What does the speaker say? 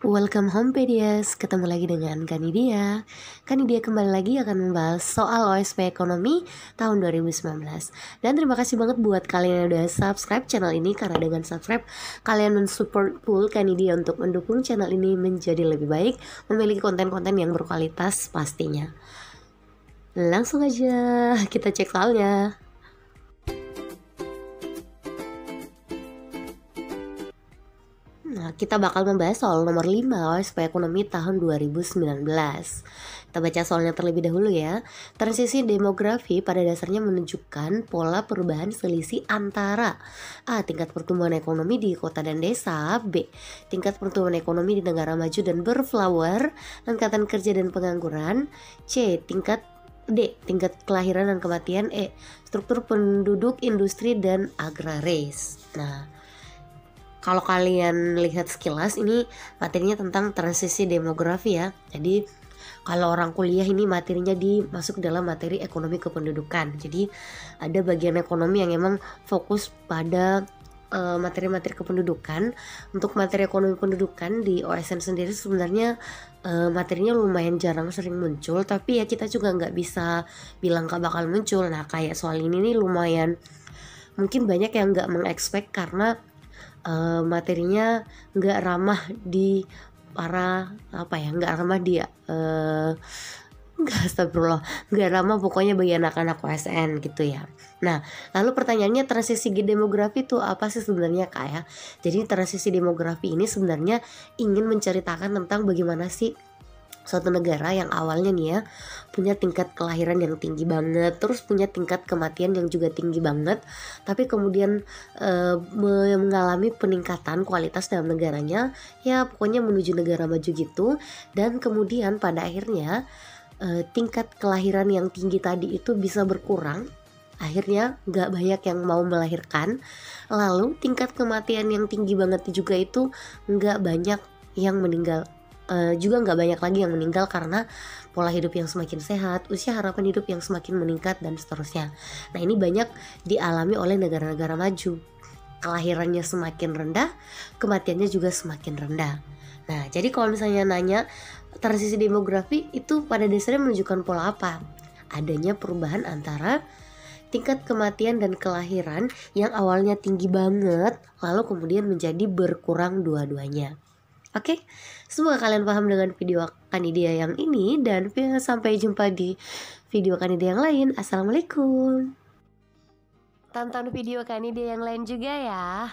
Welcome home Pedias, ketemu lagi dengan Kanidia. Kanidia kembali lagi akan membahas soal OSP Ekonomi tahun 2019. Dan terima kasih banget buat kalian yang udah subscribe channel ini, karena dengan subscribe kalian mensupport pool Kanidia untuk mendukung channel ini menjadi lebih baik, memiliki konten-konten yang berkualitas pastinya. Langsung aja kita cek soalnya. Nah, kita bakal membahas soal nomor 5 OSP Ekonomi tahun 2019. Kita baca soalnya terlebih dahulu ya. Transisi demografi pada dasarnya menunjukkan pola perubahan selisih antara A. Tingkat pertumbuhan ekonomi di kota dan desa, B. Tingkat pertumbuhan ekonomi di negara maju dan berflower, angkatan kerja dan pengangguran, C. Tingkat kelahiran dan kematian, E. Struktur penduduk, industri, dan agraris. Nah, kalau kalian lihat sekilas ini materinya tentang transisi demografi ya. Jadi kalau orang kuliah ini materinya dimasuk dalam materi ekonomi kependudukan. Jadi ada bagian ekonomi yang emang fokus pada materi-materi kependudukan. Untuk materi ekonomi pendudukan di OSN sendiri sebenarnya materinya lumayan jarang sering muncul, tapi ya kita juga nggak bisa bilang gak bakal muncul. Nah kayak soal ini nih lumayan mungkin banyak yang nggak mengexpect karena materinya nggak ramah di para nggak ramah dia nggak ramah pokoknya bagi anak-anak OSN gitu ya. Nah lalu pertanyaannya, transisi demografi itu apa sih sebenarnya Kak ya? Jadi transisi demografi ini sebenarnya ingin menceritakan tentang bagaimana sih suatu negara yang awalnya nih ya punya tingkat kelahiran yang tinggi banget, terus punya tingkat kematian yang juga tinggi banget, tapi kemudian mengalami peningkatan kualitas dalam negaranya, ya pokoknya menuju negara maju gitu. Dan kemudian pada akhirnya tingkat kelahiran yang tinggi tadi itu bisa berkurang, akhirnya nggak banyak yang mau melahirkan. Lalu tingkat kematian yang tinggi banget juga itu nggak banyak yang meninggal, juga nggak banyak lagi yang meninggal karena pola hidup yang semakin sehat, usia harapan hidup yang semakin meningkat, dan seterusnya. Nah ini banyak dialami oleh negara-negara maju. Kelahirannya semakin rendah, kematiannya juga semakin rendah. Nah jadi kalau misalnya nanya transisi demografi itu pada dasarnya menunjukkan pola apa? Adanya perubahan antara tingkat kematian dan kelahiran yang awalnya tinggi banget, lalu kemudian menjadi berkurang dua-duanya. Oke, semoga kalian paham dengan video Kanidia yang ini, dan sampai jumpa di video Kanidia yang lain. Assalamualaikum. Tonton video Kanidia yang lain juga ya.